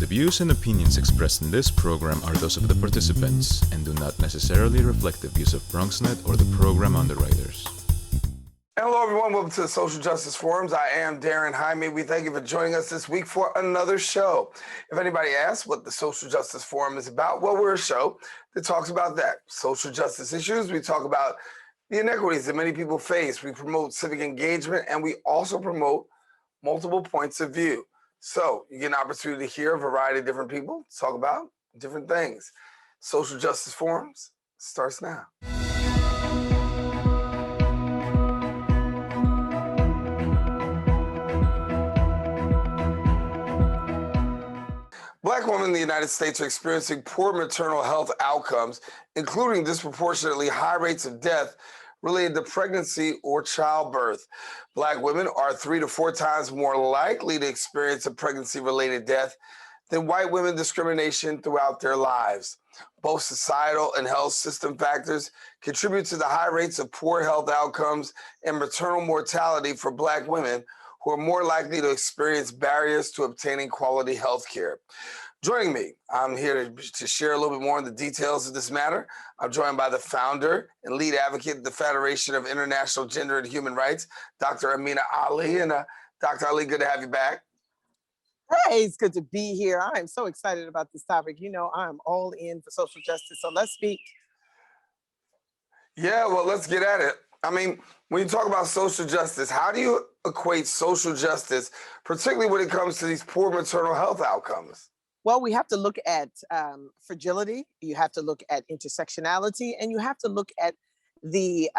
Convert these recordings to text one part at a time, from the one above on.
views and opinions expressed in this program are those of the participants and do not necessarily reflect the views of BronxNet or the program underwriters. Hello, everyone. Welcome to the Social Justice Forums. I am Daren, Jaime. We thank you for joining us this week for another show. If anybody asks what the Social Justice Forum is about, well, we're a show that talks about that. Social justice issues. We talk about the inequities that many people face. We promote civic engagement, and we also promote multiple points of view. So you get an opportunity to hear a variety of different people talk about different things. Social Justice Forums starts now. Black women in the United States are experiencing poor maternal health outcomes, including disproportionately high rates of death related to pregnancy or childbirth. Black women are 3 to 4 times more likely to experience a pregnancy-related death than white women discrimination throughout their lives. Both societal and health system factors contribute to the high rates of poor health outcomes and maternal mortality for Black women, who are more likely to experience barriers to obtaining quality health care. Joining me, I'm here to share a little bit more on the details of this matter. I'm joined by the founder and lead advocate of the Federation of International Gender and Human Rights, Dr. Ameena Ali. And Dr. Ali, good to have you back. Hey, it's good to be here. I'm so excited about this topic. You know, I'm all in for social justice, so let's speak. Yeah, well, let's get at it. I mean, when you talk about social justice, how do you equate social justice, particularly when it comes to these poor maternal health outcomes? Well, we have to look at fragility, you have to look at intersectionality, and you have to look at the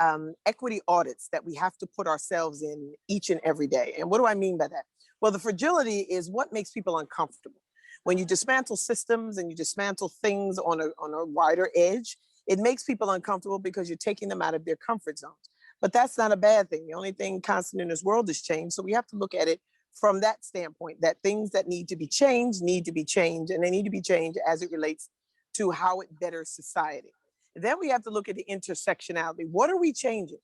equity audits that we have to put ourselves in each and every day. And what do I mean by that? Well, the fragility is what makes people uncomfortable. When you dismantle systems and you dismantle things on a wider edge, it makes people uncomfortable because you're taking them out of their comfort zones. But that's not a bad thing. The only thing constant in this world is change. So we have to look at it from that standpoint, that things that need to be changed, and they need to be changed as it relates to how it betters society. Then we have to look at the intersectionality. What are we changing?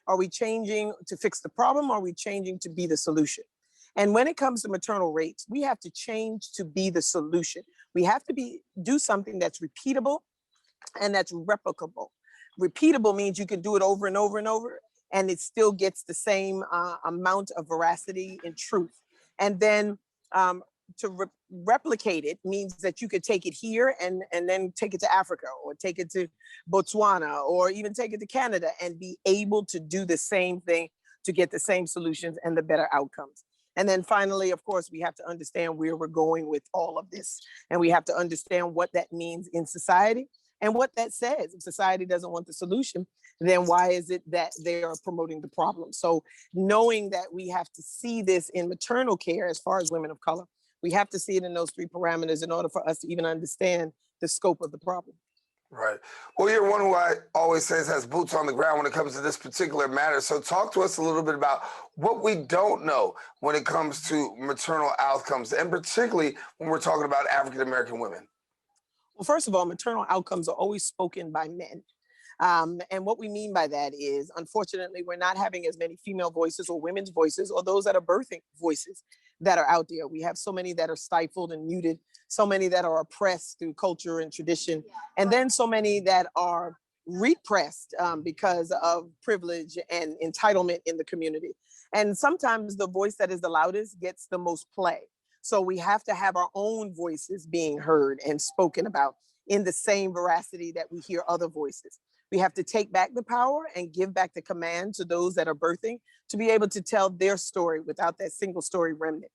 Are we changing to fix the problem? Or are we changing to be the solution? And when it comes to maternal rates, we have to change to be the solution. We have to do something that's repeatable and that's replicable. Repeatable means you can do it over and over and over, and it still gets the same amount of veracity and truth. And then to replicate it means that you could take it here and then take it to Africa, or take it to Botswana, or even take it to Canada, and be able to do the same thing to get the same solutions and the better outcomes. And then finally, of course, we have to understand where we're going with all of this. And we have to understand what that means in society and what that says. If society doesn't want the solution, then why is it that they are promoting the problem? So knowing that we have to see this in maternal care as far as women of color, we have to see it in those 3 parameters in order for us to even understand the scope of the problem. Right. Well, you're one who I always says has boots on the ground when it comes to this particular matter. So talk to us a little bit about what we don't know when it comes to maternal outcomes, and particularly when we're talking about African-American women. Well, first of all, maternal outcomes are always spoken by men. And what we mean by that is, unfortunately, we're not having as many female voices or women's voices, or those that are birthing voices that are out there. We have so many that are stifled and muted, so many that are oppressed through culture and tradition, and then so many that are repressed because of privilege and entitlement in the community. And sometimes the voice that is the loudest gets the most play. So we have to have our own voices being heard and spoken about in the same veracity that we hear other voices. We have to take back the power and give back the command to those that are birthing to be able to tell their story without that single story remnant,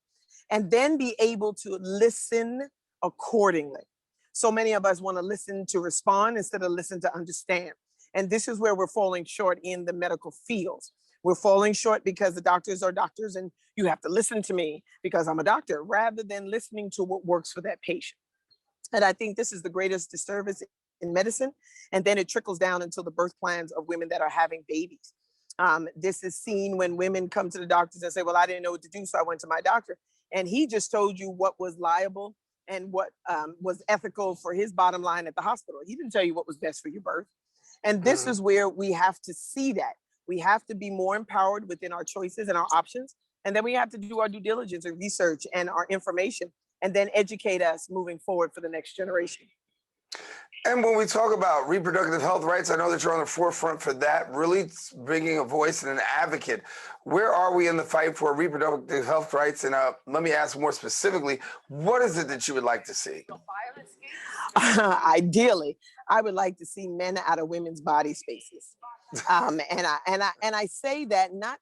and then be able to listen accordingly. So many of us want to listen to respond instead of listen to understand. And this is where we're falling short in the medical fields. We're falling short because the doctors are doctors and you have to listen to me because I'm a doctor, rather than listening to what works for that patient. And I think this is the greatest disservice in medicine. And then it trickles down into the birth plans of women that are having babies. This is seen when women come to the doctors and say, well, I didn't know what to do, so I went to my doctor. And he just told you what was liable and what was ethical for his bottom line at the hospital. He didn't tell you what was best for your birth. And this is where we have to see that. We have to be more empowered within our choices and our options. And then we have to do our due diligence and research and our information and then educate us moving forward for the next generation. And when we talk about reproductive health rights, I know that you're on the forefront for that, really bringing a voice and an advocate. Where are we in the fight for reproductive health rights? And let me ask more specifically, what is it that you would like to see? Ideally, I would like to see men out of women's body spaces. And I say that not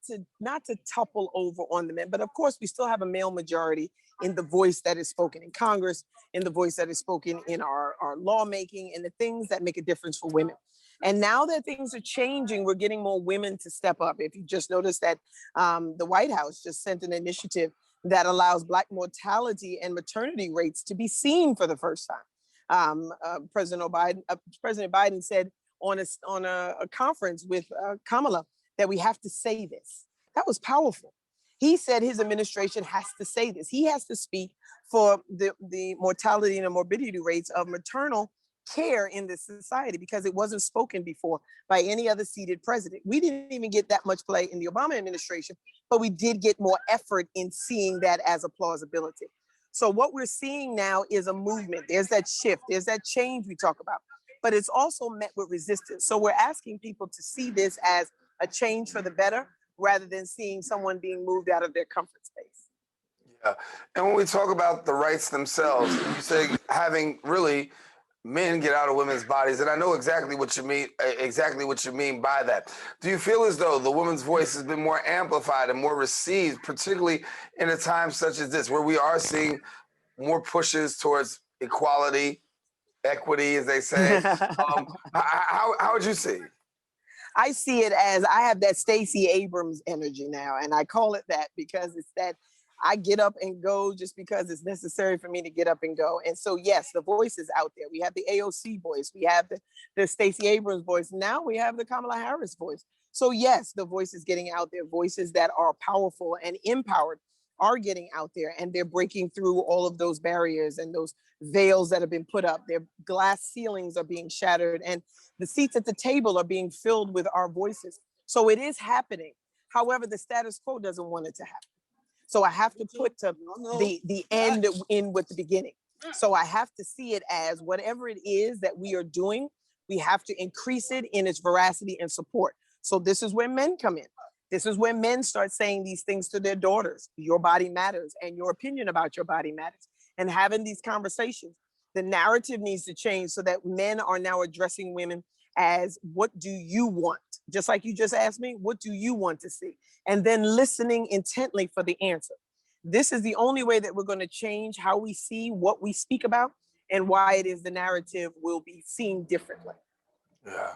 to topple over on the men, but of course we still have a male majority in the voice that is spoken in Congress, in the voice that is spoken in our lawmaking, and the things that make a difference for women. And now that things are changing, we're getting more women to step up. If you just noticed that the White House just sent an initiative that allows Black mortality and maternity rates to be seen for the first time. President Biden said on a conference with Kamala that we have to say this. That was powerful. He said his administration has to say this. He has to speak for the mortality and the morbidity rates of maternal care in this society, because it wasn't spoken before by any other seated president. We didn't even get that much play in the Obama administration, but we did get more effort in seeing that as a plausibility. So what we're seeing now is a movement. There's that shift, there's that change we talk about, but it's also met with resistance. So we're asking people to see this as a change for the better, rather than seeing someone being moved out of their comfort space. Yeah. And when we talk about the rights themselves, you say having really men get out of women's bodies, and I know exactly what you mean by that. Do you feel as though the woman's voice has been more amplified and more received, particularly in a time such as this, where we are seeing more pushes towards equality, equity, as they say? How would you see it? I see it as, I have that Stacey Abrams energy now, and I call it that because it's that I get up and go just because it's necessary for me to get up and go. And so, yes, the voice is out there. We have the AOC voice, we have the Stacey Abrams voice. Now we have the Kamala Harris voice. So yes, the voice is getting out there. Voices that are powerful and empowered are getting out there, and they're breaking through all of those barriers and those veils that have been put up. Their glass ceilings are being shattered, and the seats at the table are being filled with our voices. So it is happening. However, the status quo doesn't want it to happen. So I have to put the end in with the beginning. So I have to see it as whatever it is that we are doing, we have to increase it in its veracity and support. So this is where men come in. This is where men start saying these things to their daughters. Your body matters, and your opinion about your body matters, and having these conversations. The narrative needs to change so that men are now addressing women as, what do you want? Just like you just asked me, what do you want to see? And then listening intently for the answer. This is the only way that we're going to change how we see what we speak about, and why it is the narrative will be seen differently. Yeah.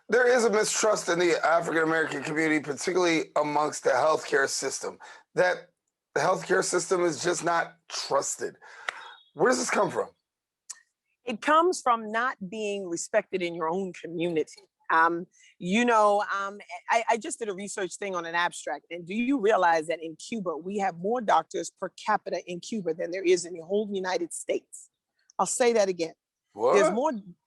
There is a mistrust in the African-American community, particularly amongst the healthcare system, that the healthcare system is just not trusted. Where does this come from? It comes from not being respected in your own community. I just did a research thing on an abstract. And do you realize that in Cuba, we have more doctors per capita in Cuba than there is in the whole United States? I'll say that again. What?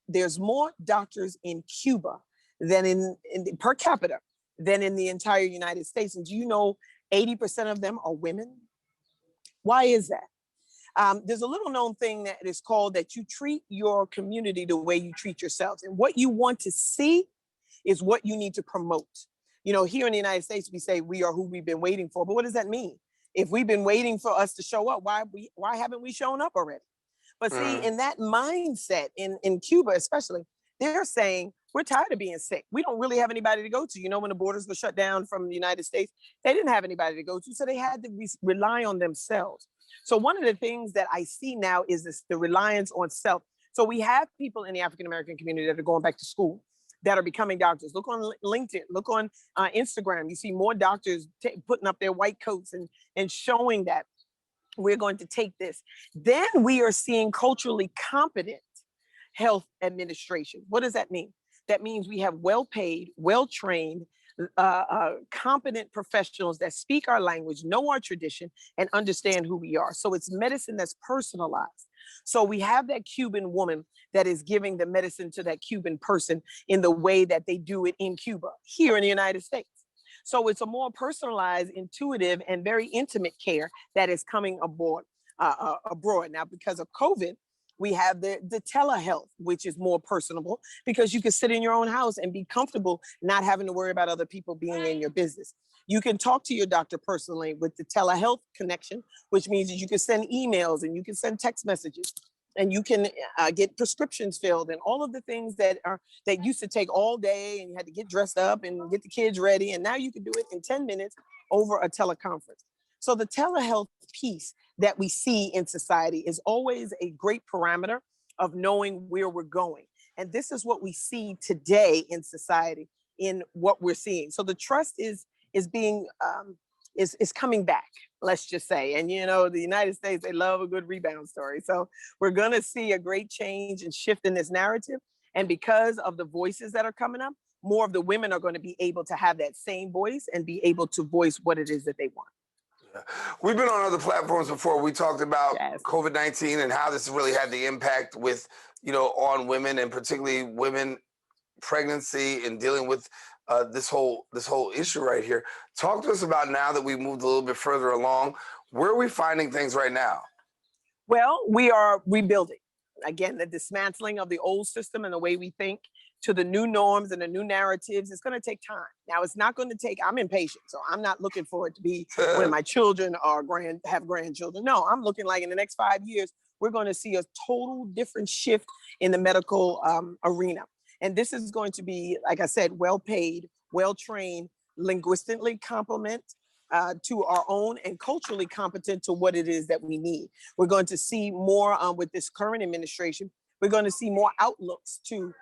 There's more doctors in Cuba than in per capita than in the entire United States. And do you know 80% of them are women? Why is that? There's a little known thing that is called that you treat your community the way you treat yourselves. And what you want to see is what you need to promote. You know, here in the United States, we say we are who we've been waiting for. But what does that mean? If we've been waiting for us to show up, why haven't we shown up already? But see, in that mindset, in Cuba especially, they're saying, we're tired of being sick. We don't really have anybody to go to. You know, when the borders were shut down from the United States, they didn't have anybody to go to. So they had to rely on themselves. So one of the things that I see now is the reliance on self. So we have people in the African-American community that are going back to school, that are becoming doctors. Look on LinkedIn, look on Instagram. You see more doctors putting up their white coats and showing that we're going to take this. Then we are seeing culturally competent health administration. What does that mean? That means we have well-paid, well-trained, competent professionals that speak our language, know our tradition, and understand who we are. So it's medicine that's personalized. So we have that Cuban woman that is giving the medicine to that Cuban person in the way that they do it in Cuba, here in the United States. So it's a more personalized, intuitive, and very intimate care that is coming aboard. abroad. Now, because of COVID, we have the telehealth, which is more personable because you can sit in your own house and be comfortable, not having to worry about other people being in your business. You can talk to your doctor personally with the telehealth connection, which means that you can send emails and you can send text messages and you can get prescriptions filled and all of the things that used to take all day and you had to get dressed up and get the kids ready. And now you can do it in 10 minutes over a teleconference. So the telehealth piece that we see in society is always a great parameter of knowing where we're going. And this is what we see today in society in what we're seeing. So the trust is being is coming back, let's just say. And you know, the United States, they love a good rebound story. So we're gonna see a great change and shift in this narrative. And because of the voices that are coming up, more of the women are going to be able to have that same voice and be able to voice what it is that they want. Yeah. We've been on other platforms before. We talked about Yes. COVID-19 and how this really had the impact with, on women and particularly women pregnancy and dealing with this whole issue right here. Talk to us about now that we've moved a little bit further along. Where are we finding things right now? Well, we are rebuilding. Again, the dismantling of the old system and the way we think to the new norms and the new narratives, it's going to take time. Now, it's not going to take, I'm impatient, so I'm not looking for it to be when my children are have grandchildren. No, I'm looking like in the next 5 years, we're going to see a total different shift in the medical arena. And this is going to be, like I said, well-paid, well-trained, linguistically competent to our own and culturally competent to what it is that we need. We're going to see more with this current administration. We're going to see more outlooks to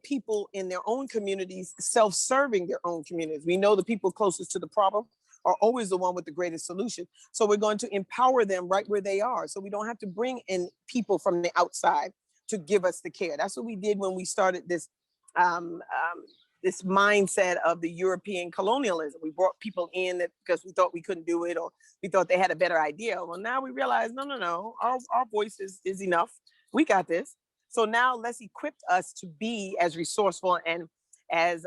people in their own communities, self-serving their own communities. We know the people closest to the problem are always the one with the greatest solution. So we're going to empower them right where they are. So we don't have to bring in people from the outside to give us the care. That's what we did when we started this this mindset of the European colonialism. We brought people in because we thought we couldn't do it or we thought they had a better idea. Well, now we realize, no, our voice is enough. We got this. So now let's equip us to be as resourceful and as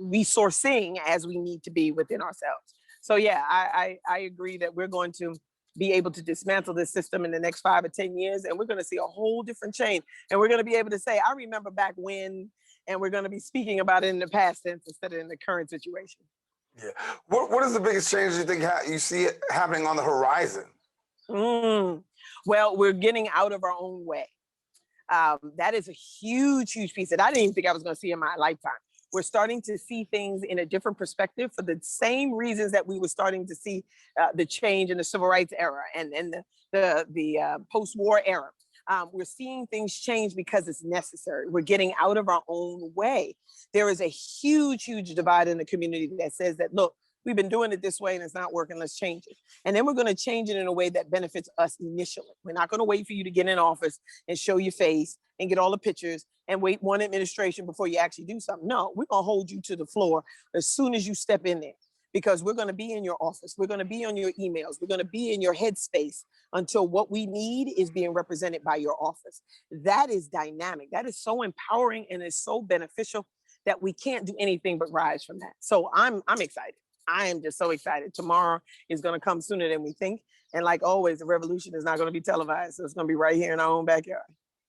resourcing as we need to be within ourselves. So yeah, I agree that we're going to be able to dismantle this system in the next 5 or 10 years, and we're going to see a whole different change. And we're going to be able to say, I remember back when, and we're going to be speaking about it in the past tense instead of in the current situation. Yeah. What is the biggest change you think you see it happening on the horizon? Well, we're getting out of our own way. That is a huge piece that I didn't even think I was going to see in my lifetime. We're starting to see things in a different perspective for the same reasons that we were starting to see the change in the civil rights era and the post-war era. We're seeing things change because it's necessary. We're getting out of our own way. There is a huge divide in the community that says that, look, we've been doing it this way and it's not working, let's change it. And then we're going to change it in a way that benefits us initially. We're not going to wait for you to get in office and show your face and get all the pictures and wait one administration before you actually do something. No, we're going to hold you to the floor as soon as you step in there, because we're going to be in your office. We're going to be on your emails. We're going to be in your headspace until what we need is being represented by your office. That is dynamic. That is so empowering and is so beneficial that we can't do anything but rise from that. So I'm excited. I am just so excited. Tomorrow is going to come sooner than we think. And like always, the revolution is not going to be televised. So it's going to be right here in our own backyard.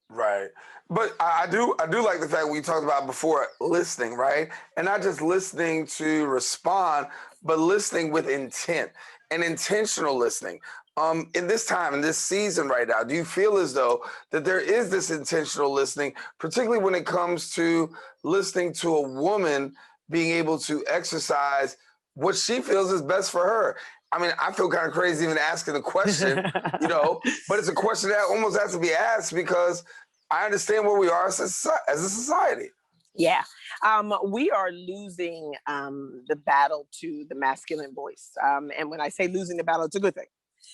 Right. But I do like the fact we talked about before, listening, right? And not just listening to respond, but listening with intent and intentional listening. In this time, in this season right now, do you feel as though that there is this intentional listening, particularly when it comes to listening to a woman being able to exercise what she feels is best for her? I mean, I feel kind of crazy even asking the question, but it's a question that almost has to be asked because I understand where we are as a society. Yeah, we are losing the battle to the masculine voice. And when I say losing the battle, it's a good thing.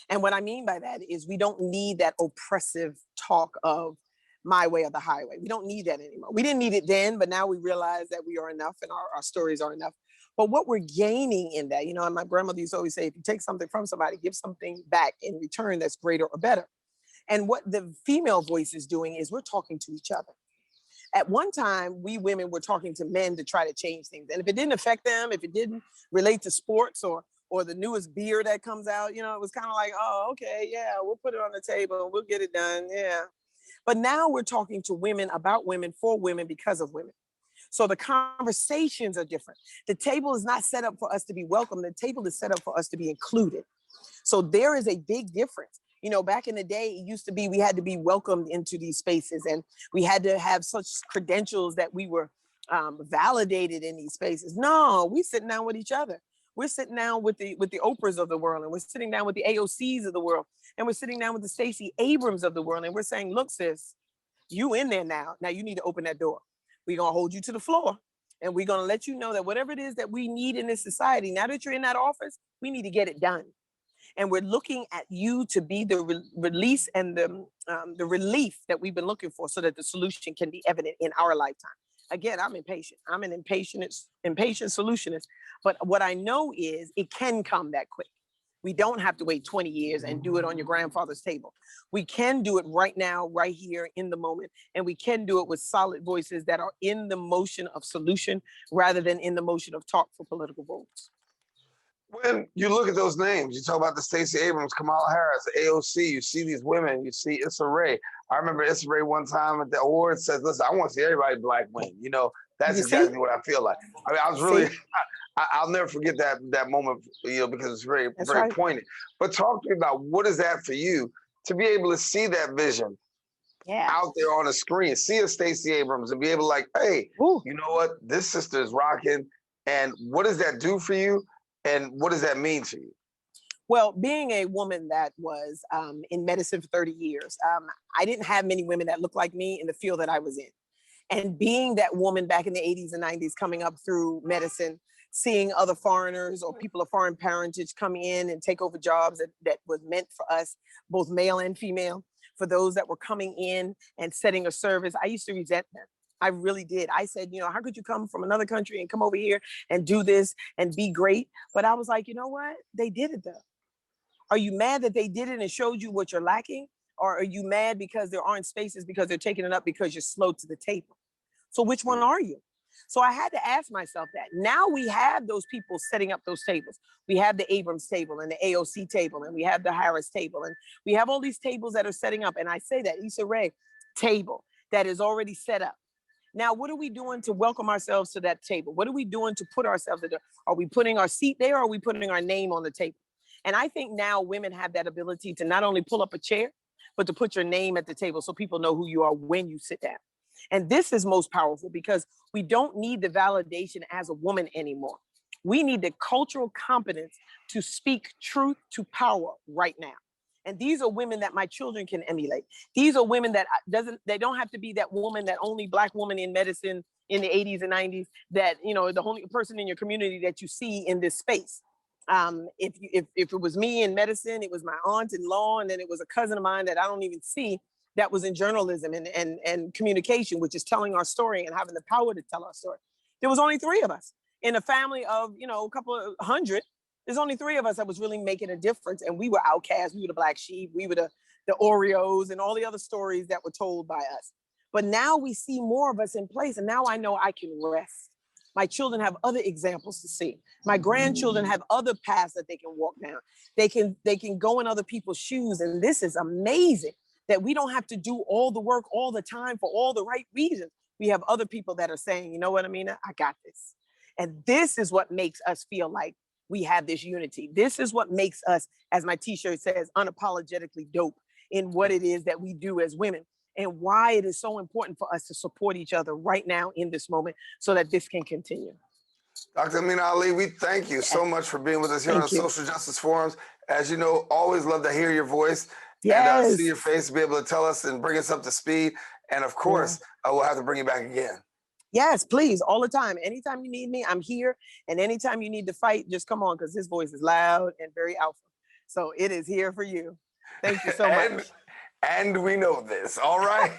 And what I mean by that is we don't need that oppressive talk of my way or the highway. We don't need that anymore. We didn't need it then, but now we realize that we are enough and our stories are enough. But what we're gaining in that, and my grandmother used to always say, if you take something from somebody, give something back in return that's greater or better. And what the female voice is doing is we're talking to each other. At one time, we women were talking to men to try to change things. And if it didn't affect them, if it didn't relate to sports or or the newest beer that comes out. You know, it was kind of like, oh, okay, yeah, we'll put it on the table, we'll get it done, yeah. But now we're talking to women, about women, for women, because of women. So the conversations are different. The table is not set up for us to be welcome. The table is set up for us to be included. So there is a big difference. You know, back in the day, it used to be we had to be welcomed into these spaces, and we had to have such credentials that we were validated in these spaces. No, we sitting down with each other. We're sitting down with the Oprahs of the world, and we're sitting down with the AOCs of the world, and we're sitting down with the Stacey Abrams of the world, and we're saying, look, sis, you in there now. Now you need to open that door. We're gonna hold you to the floor, and we're gonna let you know that whatever it is that we need in this society, now that you're in that office, we need to get it done. And we're looking at you to be the release and the relief that we've been looking for, so that the solution can be evident in our lifetime. Again, I'm impatient. I'm an impatient solutionist. But what I know is it can come that quick. We don't have to wait 20 years and do it on your grandfather's table. We can do it right now, right here in the moment. And we can do it with solid voices that are in the motion of solution rather than in the motion of talk for political votes. When you look at those names, you talk about the Stacey Abrams, Kamala Harris, AOC, you see these women, you see Issa Rae. I remember Issa Rae one time at the awards says, listen, I want to see everybody black win. You know, that's exactly what I feel like. I mean, I was really, I'll never forget that moment, you know, because it's very poignant. But talk to me about, what is that for you to be able to see that vision out there on the screen, see a Stacey Abrams and be able to like, hey, you know what, this sister is rocking. And what does that do for you? And what does that mean to you? Well, being a woman that was in medicine for 30 years, I didn't have many women that looked like me in the field that I was in. And being that woman back in the 80s and 90s, coming up through medicine, seeing other foreigners or people of foreign parentage come in and take over jobs that was meant for us, both male and female, for those that were coming in and setting a service, I used to resent them. I really did. I said, you know, how could you come from another country and come over here and do this and be great? But I was like, you know what? They did it though. Are you mad that they did it and showed you what you're lacking? Or are you mad because there aren't spaces because they're taking it up because you're slow to the table? So which one are you? So I had to ask myself that. Now we have those people setting up those tables. We have the Abrams table and the AOC table, and we have the Harris table, and we have all these tables that are setting up. And I say that Issa Rae table that is already set up. Now, what are we doing to welcome ourselves to that table? What are we doing to put ourselves there? Are we putting our seat there, or are we putting our name on the table? And I think now women have that ability to not only pull up a chair, but to put your name at the table so people know who you are when you sit down. And this is most powerful because we don't need the validation as a woman anymore. We need the cultural competence to speak truth to power right now. And these are women that my children can emulate. These are women that they don't have to be that woman, that only Black woman in medicine in the 80s and 90s, that, you know, the only person in your community that you see in this space. If it was me in medicine, it was my aunt-in-law, and then it was a cousin of mine that I don't even see, that was in journalism and communication, which is telling our story and having the power to tell our story. There was only 3 of us in a family of, you know, a couple of hundred. There's only 3 of us that was really making a difference. And we were outcasts. We were the black sheep. We were the Oreos and all the other stories that were told by us. But now we see more of us in place. And now I know I can rest. My children have other examples to see. My grandchildren have other paths that they can walk down. They can go in other people's shoes. And this is amazing that we don't have to do all the work all the time for all the right reasons. We have other people that are saying, you know what, Ameena, I got this. And this is what makes us feel like we have this unity. This is what makes us, as my t-shirt says, unapologetically dope in what it is that we do as women, and why it is so important for us to support each other right now in this moment so that this can continue. Dr. Ameena Ali, we thank you so much for being with us here on the Social Justice Forums. As you know, always love to hear your voice and see your face, be able to tell us and bring us up to speed. And of course, we'll have to bring you back again. Yes, please, all the time. Anytime you need me, I'm here. And anytime you need to fight, just come on, because his voice is loud and very alpha. So it is here for you. Thank you so much. And we know this, all right?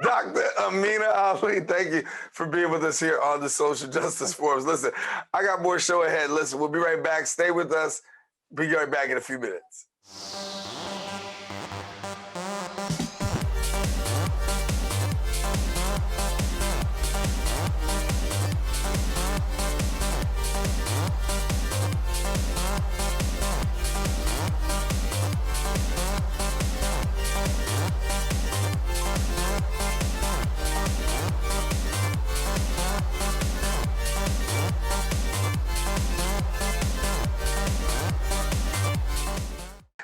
Dr. Ameena Ali, thank you for being with us here on the Social Justice Forums. Listen, I got more show ahead. Listen, we'll be right back. Stay with us. Be right back in a few minutes.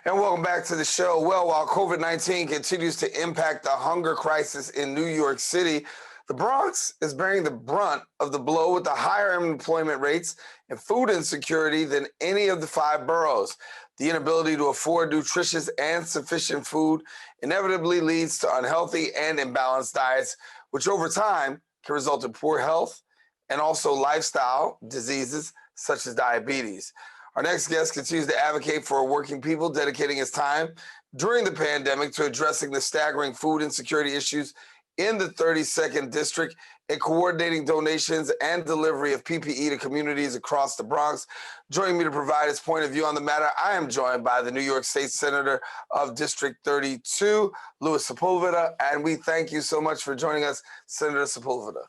And welcome back to the show. Well, while COVID-19 continues to impact the hunger crisis in New York City, the Bronx is bearing the brunt of the blow with the higher unemployment rates and food insecurity than any of the 5 boroughs. The inability to afford nutritious and sufficient food inevitably leads to unhealthy and imbalanced diets, which over time can result in poor health and also lifestyle diseases such as diabetes. Our next guest continues to advocate for working people, dedicating his time during the pandemic to addressing the staggering food insecurity issues in the 32nd District and coordinating donations and delivery of PPE to communities across the Bronx. Joining me to provide his point of view on the matter, I am joined by the New York State Senator of District 32, Louis Sepúlveda, and we thank you so much for joining us, Senator Sepúlveda.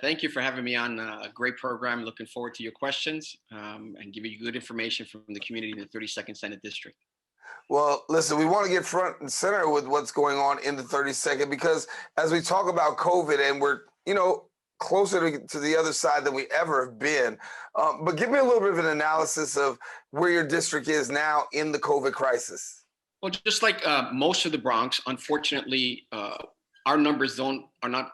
Thank you for having me on a great program. Looking forward to your questions and giving you good information from the community in the 32nd Senate District. Well, listen, we want to get front and center with what's going on in the 32nd because as we talk about COVID and we're, closer to the other side than we ever have been. But give me a little bit of an analysis of where your district is now in the COVID crisis. Well, just like most of the Bronx, unfortunately, our numbers are not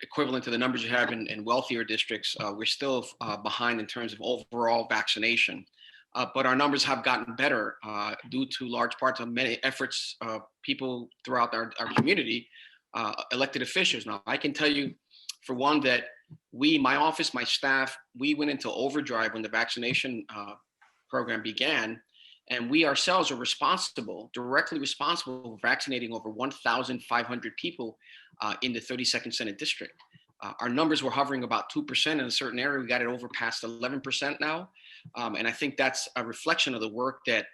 equivalent to the numbers you have in wealthier districts. We're still behind in terms of overall vaccination. But our numbers have gotten better due to large parts of many efforts of people throughout our community, elected officials. Now, I can tell you, for one, that my office, my staff, we went into overdrive when the vaccination program began. And we ourselves are directly responsible for vaccinating over 1,500 people in the 32nd Senate District. Our numbers were hovering about 2% in a certain area. We got it over past 11% now. And I think that's a reflection of the work that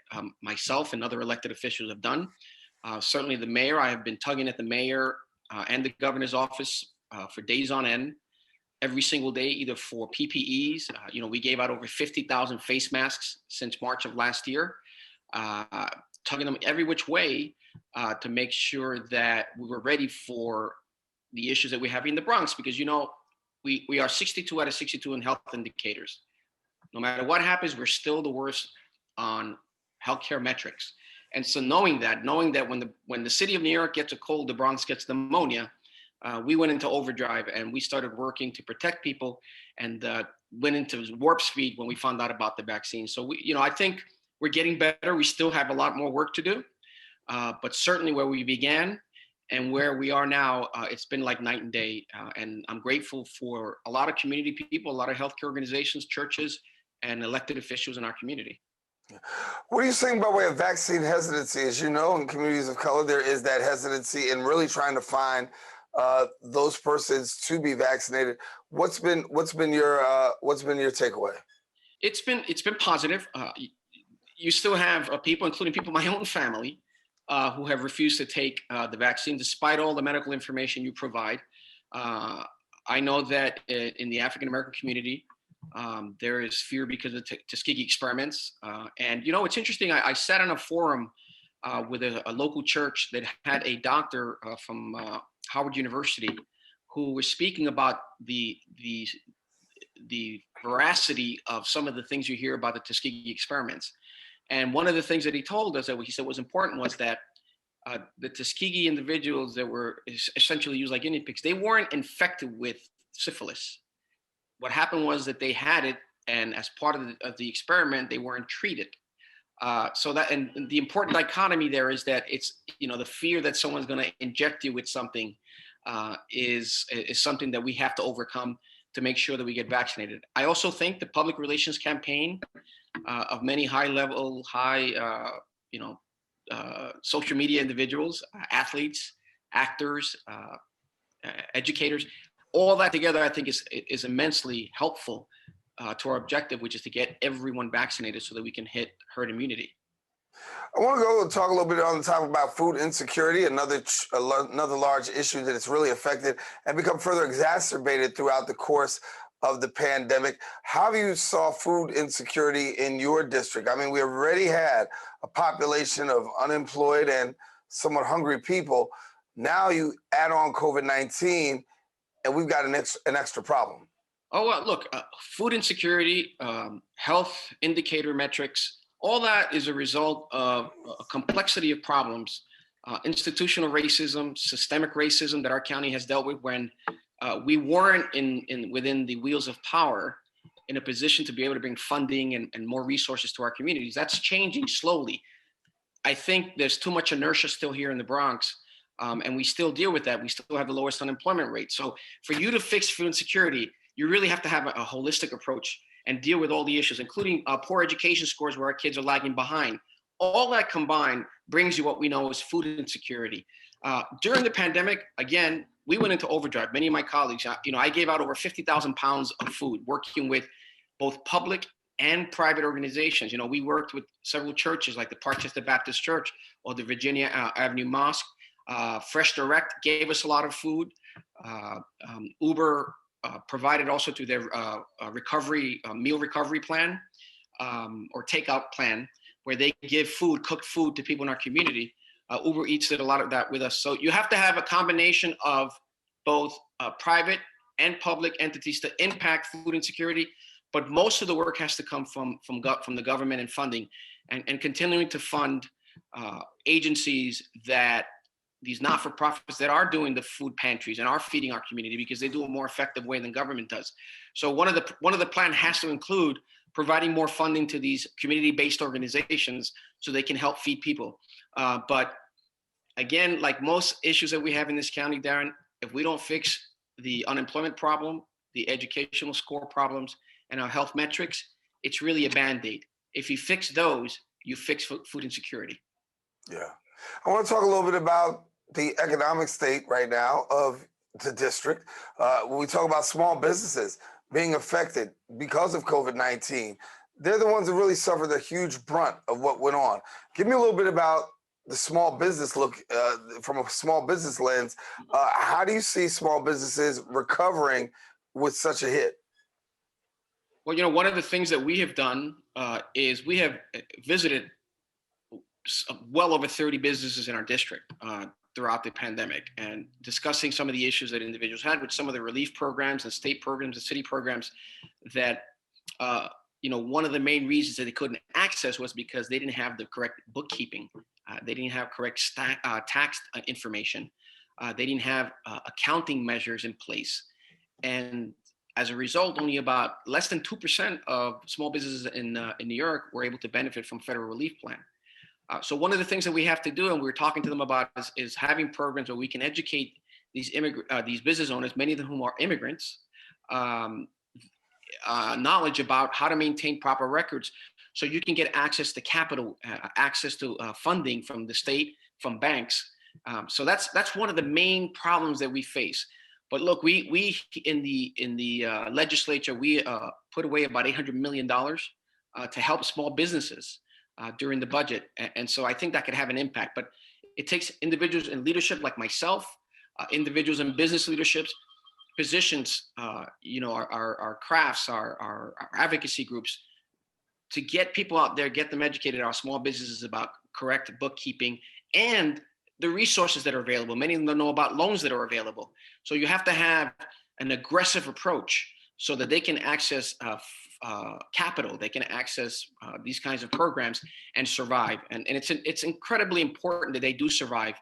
myself and other elected officials have done. Certainly the mayor, I have been tugging at the mayor and the governor's office for days on end, every single day, either for PPEs. We gave out over 50,000 face masks since March of last year, tugging them every which way to make sure that we were ready for the issues that we have in the Bronx, because, we are 62 out of 62 in health indicators. No matter what happens, we're still the worst on healthcare metrics. And so knowing that when the city of New York gets a cold, the Bronx gets pneumonia, we went into overdrive and we started working to protect people and went into warp speed when we found out about the vaccine. So I think we're getting better. We still have a lot more work to do, but certainly where we began and where we are now, it's been like night and day. And I'm grateful for a lot of community people, a lot of healthcare organizations, churches, and elected officials in our community. What are you saying by way of vaccine hesitancy? As you know, in communities of color, there is that hesitancy in really trying to find those persons to be vaccinated. What's been your takeaway? It's been positive. You still have people, including people in my own family, who have refused to take the vaccine despite all the medical information you provide. I know that in the African American community, there is fear because of Tuskegee experiments. And it's interesting. I sat on a forum with a local church that had a doctor from Howard University who was speaking about the veracity of some of the things you hear about the Tuskegee experiments. And one of the things that he told us that he said was important was that the Tuskegee individuals that were essentially used like guinea pigs, they weren't infected with syphilis. What happened was that they had it, and as part of the experiment, they weren't treated. So that, and the important dichotomy there is that it's, the fear that someone's going to inject you with something is something that we have to overcome to make sure that we get vaccinated. I also think the public relations campaign of many high-level, social media individuals, athletes, actors, educators, all that together, I think is immensely helpful to our objective, which is to get everyone vaccinated so that we can hit herd immunity. I want to go and talk a little bit on the topic about food insecurity, another large issue that has really affected and become further exacerbated throughout the course of the pandemic. How you saw food insecurity in your district? I mean, we already had a population of unemployed and somewhat hungry people. Now you add on COVID-19 and we've got an extra problem. Oh, well, look, food insecurity, health indicator metrics All that is a result of a complexity of problems, institutional racism, systemic racism that our county has dealt with when we weren't within the wheels of power in a position to be able to bring funding and more resources to our communities. That's changing slowly. I think there's too much inertia still here in the Bronx, and we still deal with that. We still have the lowest unemployment rate. So for you to fix food insecurity, you really have to have a holistic approach and deal with all the issues, including poor education scores where our kids are lagging behind. All that combined brings you what we know as food insecurity. During the pandemic, again, we went into overdrive. Many of my colleagues, I gave out over 50,000 pounds of food, working with both public and private organizations. We worked with several churches like the Parkchester Baptist Church or the Virginia Avenue Mosque. Fresh Direct gave us a lot of food. Uber provided also to their meal recovery plan or takeout plan, where they give food, cooked food to people in our community. Uber Eats did a lot of that with us. So you have to have a combination of both private and public entities to impact food insecurity. But most of the work has to come from the government and funding, and continuing to fund agencies these not-for-profits that are doing the food pantries and are feeding our community, because they do a more effective way than government does. So one of the plan has to include providing more funding to these community-based organizations so they can help feed people. But again, like most issues that we have in this county, Daren, if we don't fix the unemployment problem, the educational score problems, and our health metrics, it's really a Band-Aid. If you fix those, you fix food insecurity. Yeah. I want to talk a little bit about the economic state right now of the district. When we talk about small businesses being affected because of COVID-19, they're the ones that really suffered the huge brunt of what went on. Give me a little bit about the small business look from a small business lens. How do you see small businesses recovering with such a hit? Well, one of the things that we have done is we have visited well over 30 businesses in our district throughout the pandemic, and discussing some of the issues that individuals had with some of the relief programs and state programs and city programs that, one of the main reasons that they couldn't access was because they didn't have the correct bookkeeping. They didn't have correct tax information. They didn't have accounting measures in place. And as a result, only about less than 2% of small businesses in New York were able to benefit from federal relief plan. So one of the things that we have to do, and we're talking to them about, is having programs where we can educate these business owners, many of whom are immigrants, knowledge about how to maintain proper records, so you can get access to capital, access to funding from the state, from banks. So that's one of the main problems that we face. But look, we in the legislature, we put away about $800 million to help small businesses during the budget. And so I think that could have an impact. But it takes individuals in leadership like myself, individuals in business leaderships, positions, our crafts, our advocacy groups, to get people out there, get them educated, our small businesses, about correct bookkeeping and the resources that are available. Many of them don't know about loans that are available. So you have to have an aggressive approach so that they can access capital, they can access these kinds of programs and survive. And it's incredibly important that they do survive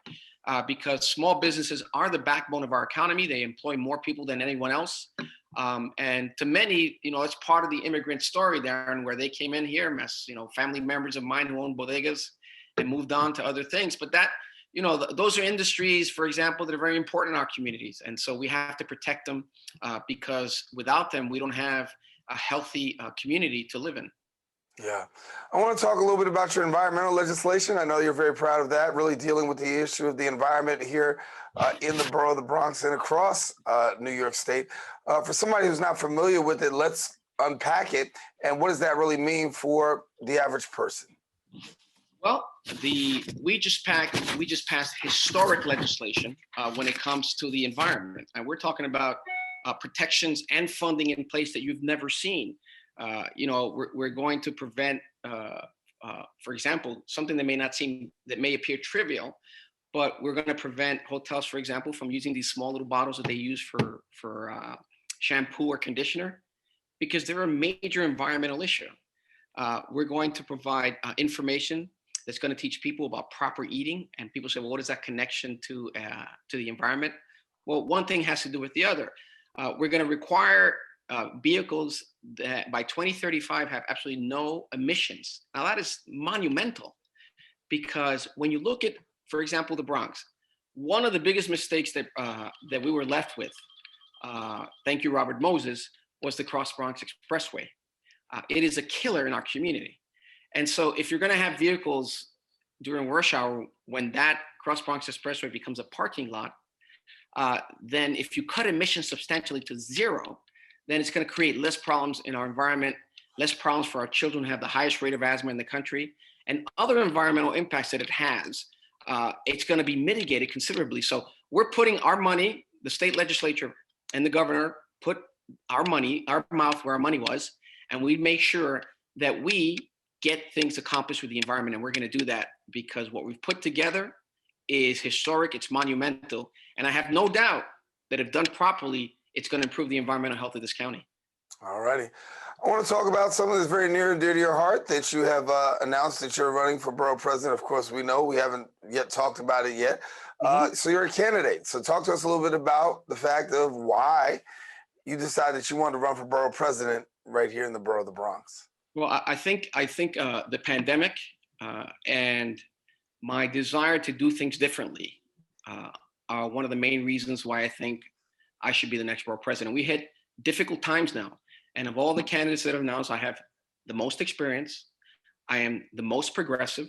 because small businesses are the backbone of our economy. They employ more people than anyone else. And to many, it's part of the immigrant story, Daren, where they came in here, family members of mine who own bodegas and moved on to other things. But that, those are industries, for example, that are very important in our communities. And so we have to protect them because without them, we don't have a healthy community to live in. Yeah. I want to talk a little bit about your environmental legislation. I know you're very proud of that, really dealing with the issue of the environment here in the borough of the Bronx and across New York State. For somebody who's not familiar with it, let's unpack it. And what does that really mean for the average person? Well, we just passed historic legislation when it comes to the environment. And we're talking about protections and funding in place that you've never seen. We're going to prevent, for example, something that may appear trivial, but we're going to prevent hotels, for example, from using these small little bottles that they use for shampoo or conditioner, because they're a major environmental issue. We're going to provide information that's going to teach people about proper eating. And people say, well, what is that connection to the environment? Well, one thing has to do with the other. We're going to require vehicles that by 2035 have absolutely no emissions. Now that is monumental, because when you look at, for example, the Bronx, one of the biggest mistakes that we were left with, thank you, Robert Moses, was the Cross Bronx Expressway. It is a killer in our community. And so if you're going to have vehicles during rush hour, when that Cross Bronx Expressway becomes a parking lot, then if you cut emissions substantially to zero, then it's going to create less problems in our environment, less problems for our children who have the highest rate of asthma in the country, and other environmental impacts that it has. It's going to be mitigated considerably. So we're putting our money, the state legislature and the governor put our money, our mouth where our money was, and we make sure that we get things accomplished with the environment. And we're going to do that because what we've put together is historic, it's monumental. And I have no doubt that if done properly, it's going to improve the environmental health of this county. All righty. I want to talk about something that's very near and dear to your heart, that you have announced that you're running for borough president. Of course, we know we haven't yet talked about it yet. So you're a candidate. So talk to us a little bit about the fact of why you decided that you wanted to run for borough president right here in the borough of the Bronx. Well, I think the pandemic and my desire to do things differently are one of the main reasons why I think I should be the next borough president. We hit difficult times now. And of all the candidates that have announced, I have the most experience. I am the most progressive.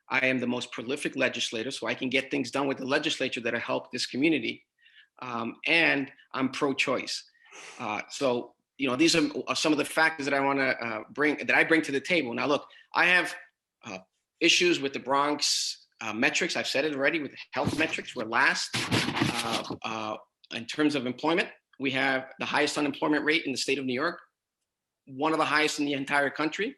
I am the most prolific legislator, so I can get things done with the legislature that will help this community. And I'm pro-choice. So, you know, these are some of the factors that I want to bring to the table. Now, look, I have issues with the Bronx metrics. I've said it already with health metrics. We're last in terms of employment. We have the highest unemployment rate in the state of New York, one of the highest in the entire country.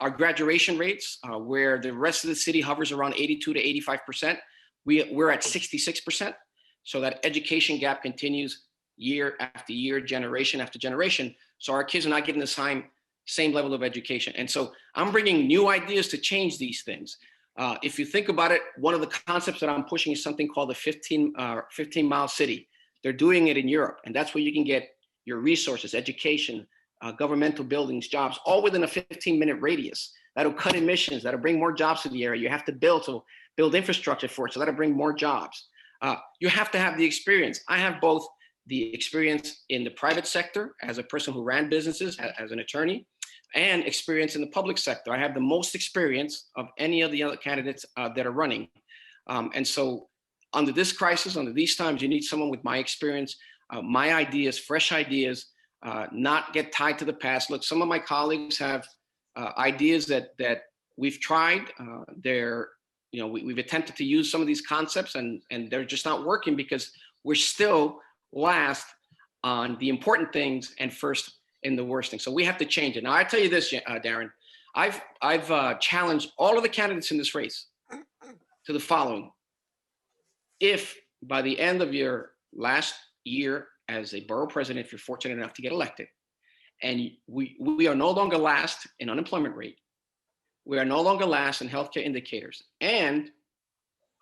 Our graduation rates, where the rest of the city hovers around 82 to 85%, we're at 66%. So that education gap continues year after year, generation after generation. So our kids are not getting the same level of education. And so I'm bringing new ideas to change these things. If you think about it, one of the concepts that I'm pushing is something called the 15-mile city. They're doing it in Europe, and that's where you can get your resources, education, governmental buildings, jobs, all within a 15-minute radius. That'll cut emissions, that'll bring more jobs to the area. You have to build infrastructure for it, so that'll bring more jobs. You have to have the experience. I have both the experience in the private sector as a person who ran businesses, as an attorney, and experience in the public sector. I have the most experience of any of the other candidates that are running. And so under this crisis, under these times, you need someone with my experience, my ideas, fresh ideas, not get tied to the past. Look, some of my colleagues have ideas that we've tried. We've attempted to use some of these concepts, and they're just not working because we're still last on the important things and first in the worst things. So we have to change it. Now, I tell you this, Daren, I've challenged all of the candidates in this race to the following. If by the end of your last year as a borough president, if you're fortunate enough to get elected, and we are no longer last in unemployment rate, we are no longer last in healthcare indicators, and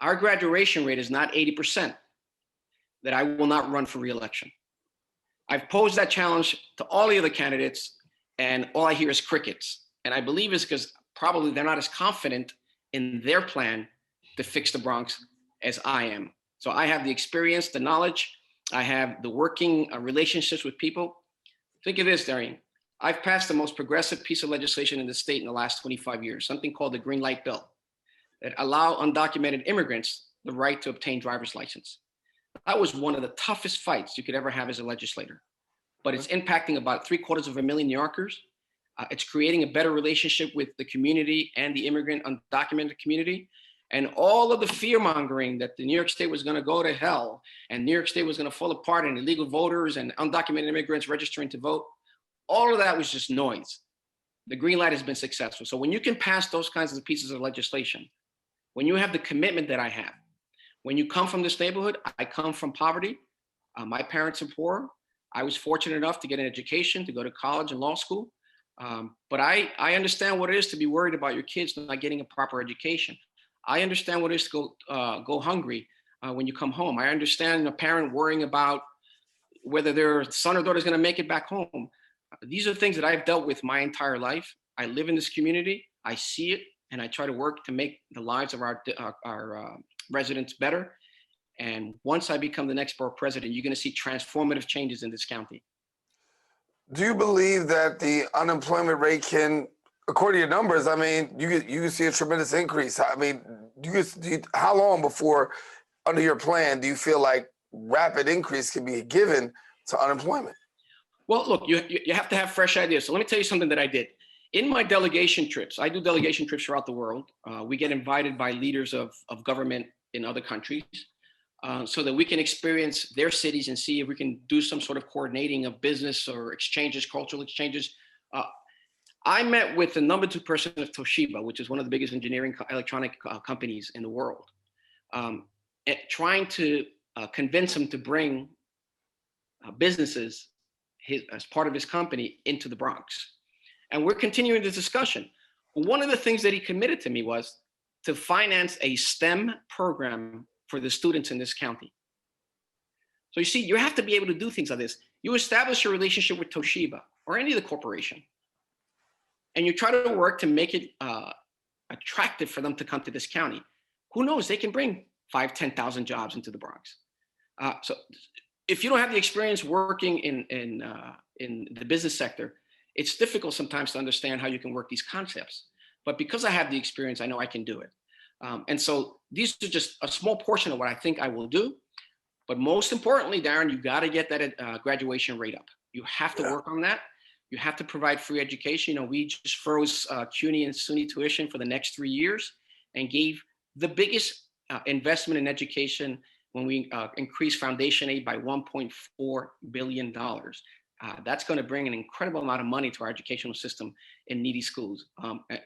our graduation rate is not 80%, that I will not run for re-election. I've posed that challenge to all the other candidates, and all I hear is crickets. And I believe it's because probably they're not as confident in their plan to fix the Bronx as I am. So I have the experience, the knowledge, I have the working relationships with people. Think of this, Daren. I've passed the most progressive piece of legislation in the state in the last 25 years, something called the Green Light Bill, that allow undocumented immigrants the right to obtain driver's license. That was one of the toughest fights you could ever have as a legislator, but it's impacting about 750,000 New Yorkers. It's creating a better relationship with the community and the immigrant undocumented community. And all of the fear mongering that the New York State was going to go to hell and New York State was going to fall apart and illegal voters and undocumented immigrants registering to vote, all of that was just noise. The green light has been successful. So when you can pass those kinds of pieces of legislation, when you have the commitment that I have, when you come from this neighborhood, I come from poverty. My parents are poor. I was fortunate enough to get an education, to go to college and law school. But I understand what it is to be worried about your kids not getting a proper education. I understand what it is to go hungry when you come home. I understand a parent worrying about whether their son or daughter is going to make it back home. These are things that I've dealt with my entire life. I live in this community. I see it, and I try to work to make the lives of our residents better. And once I become the next borough president, you're going to see transformative changes in this county. Do you believe that the unemployment rate can, according to your numbers, I mean, you can see a tremendous increase? I mean, how long before, under your plan, do you feel like rapid increase can be given to unemployment? Well, look, you have to have fresh ideas. So let me tell you something that I did. In my delegation trips, I do delegation trips throughout the world. We get invited by leaders of government in other countries so that we can experience their cities and see if we can do some sort of coordinating of business or exchanges, cultural exchanges. I met with the number 2 person of Toshiba, which is one of the biggest engineering electronic companies in the world, trying to convince him to bring businesses as part of his company into the Bronx. And we're continuing this discussion. One of the things that he committed to me was to finance a STEM program for the students in this county. So you see, you have to be able to do things like this. You establish a relationship with Toshiba or any of the corporation, and you try to work to make it attractive for them to come to this county. Who knows, they can bring 5,000, 10,000 jobs into the Bronx. So if you don't have the experience working in the business sector, it's difficult sometimes to understand how you can work these concepts. But because I have the experience, I know I can do it. And so these are just a small portion of what I think I will do. But most importantly, Daren, you got to get that graduation rate up. You have to work on that. You have to provide free education. You know, we just froze CUNY and SUNY tuition for the next 3 years and gave the biggest investment in education when we increased foundation aid by $1.4 billion. That's going to bring an incredible amount of money to our educational system in needy schools.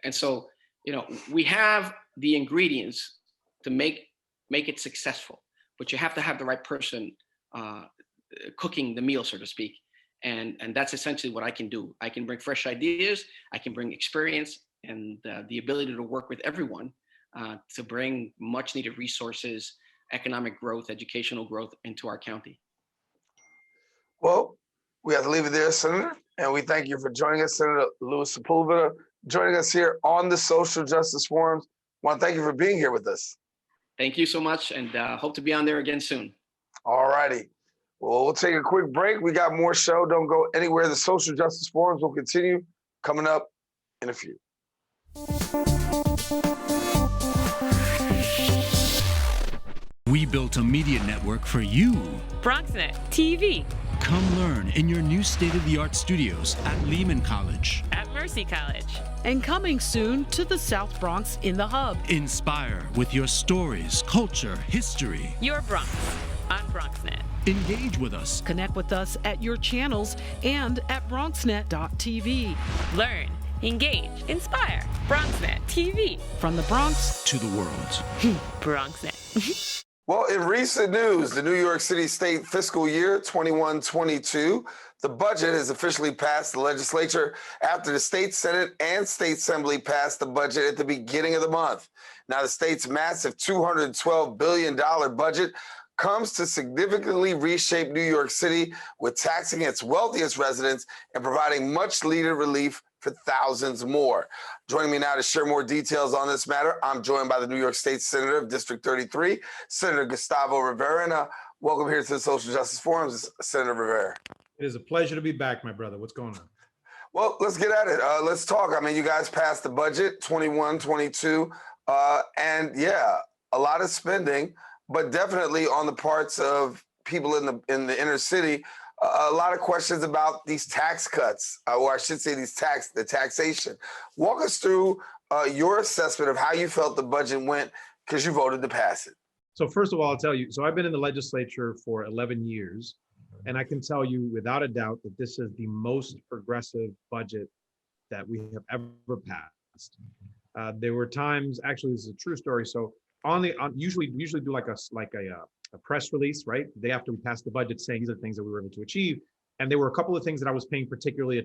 And so, you know, we have the ingredients to make it successful, but you have to have the right person cooking the meal, so to speak. And that's essentially what I can do. I can bring fresh ideas, I can bring experience and the ability to work with everyone to bring much needed resources, economic growth, educational growth into our county. Well, we have to leave it there, Senator. And we thank you for joining us, Senator Louis Sepúlveda, joining us here on the Social Justice Forums. I want to thank you for being here with us. Thank you so much, and hope to be on there again soon. All righty. Well, we'll take a quick break. We got more show. Don't go anywhere. The Social Justice Forums will continue coming up in a few. We built a media network for you. BronxNet TV. Come learn in your new state-of-the-art studios at Lehman College. At Mercy College. And coming soon to the South Bronx in the Hub. Inspire with your stories, culture, history. Your Bronx on BronxNet. Engage with us. Connect with us at your channels and at BronxNet.tv. Learn, engage, inspire. BronxNet TV. From the Bronx to the world. BronxNet. Well, in recent news, the New York City State fiscal year 21-22, the budget has officially passed the legislature after the state Senate and state Assembly passed the budget at the beginning of the month. Now, the state's massive $212 billion budget comes to significantly reshape New York City with taxing its wealthiest residents and providing much needed relief for thousands more. Joining me now to share more details on this matter, I'm joined by the New York State Senator of District 33, Senator Gustavo Rivera. And welcome here to the Social Justice Forums, Senator Rivera. It is a pleasure to be back, my brother. What's going on? Well, let's get at it. Let's talk. I mean, you guys passed the budget 21-22, and yeah, a lot of spending, but definitely on the parts of people in the inner city, a lot of questions about these tax cuts, or I should say the taxation. Walk us through your assessment of how you felt the budget went because you voted to pass it. So first of all, I'll tell you, so I've been in the legislature for 11 years, and I can tell you without a doubt that this is the most progressive budget that we have ever passed. There were times, actually, this is a true story. So usually do like a press release, right? The day after we passed the budget saying these are the things that we were able to achieve. And there were a couple of things that I was paying particular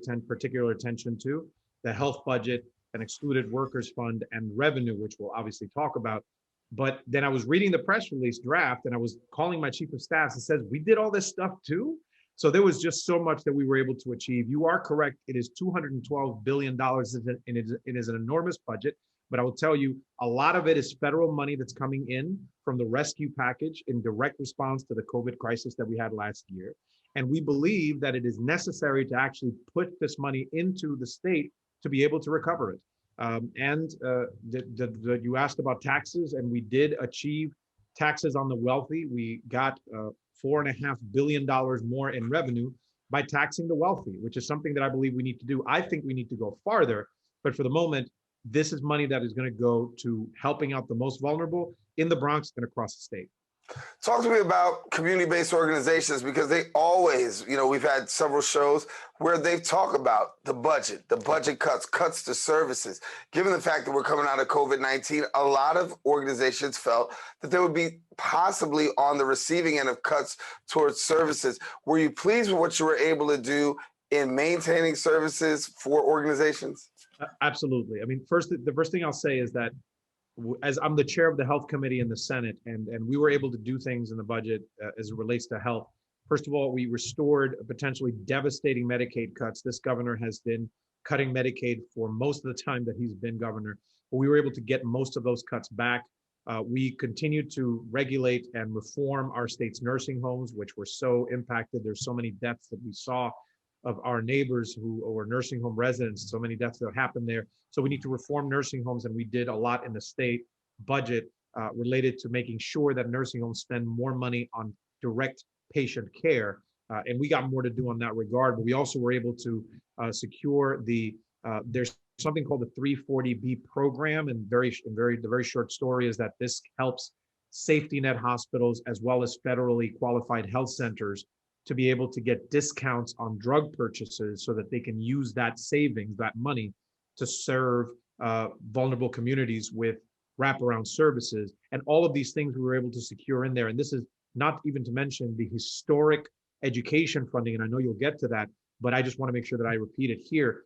attention to: the health budget, an excluded workers fund, and revenue, which we'll obviously talk about. But then I was reading the press release draft, and I was calling my chief of staff and says, we did all this stuff too. So there was just so much that we were able to achieve. You are correct. It is $212 billion, and it is an enormous budget. But I will tell you, a lot of it is federal money that's coming in from the rescue package in direct response to the COVID crisis that we had last year. And we believe that it is necessary to actually put this money into the state to be able to recover it. You asked about taxes, and we did achieve taxes on the wealthy. We got $4.5 billion more in revenue by taxing the wealthy, which is something that I believe we need to do. I think we need to go farther, but for the moment, this is money that is going to go to helping out the most vulnerable in the Bronx and across the state. Talk to me about community-based organizations, because they always, we've had several shows where they've talked about the budget cuts to services. Given the fact that we're coming out of COVID-19, a lot of organizations felt that they would be possibly on the receiving end of cuts towards services. Were you pleased with what you were able to do in maintaining services for organizations? Absolutely. I mean, the first thing I'll say is that as I'm the chair of the health committee in the Senate, and we were able to do things in the budget as it relates to health. First of all, we restored potentially devastating Medicaid cuts. This governor has been cutting Medicaid for most of the time that he's been governor, but we were able to get most of those cuts back. We continued to regulate and reform our state's nursing homes, which were so impacted. There's so many deaths that we saw of our neighbors who were nursing home residents, so many deaths that happened there. So we need to reform nursing homes, and we did a lot in the state budget related to making sure that nursing homes spend more money on direct patient care. And we got more to do on that regard, but we also were able to secure there's something called the 340B program. And the very short story is that this helps safety net hospitals as well as federally qualified health centers to be able to get discounts on drug purchases so that they can use that savings, that money, to serve vulnerable communities with wraparound services. And all of these things we were able to secure in there. And this is not even to mention the historic education funding, and I know you'll get to that, but I just want to make sure that I repeat it here.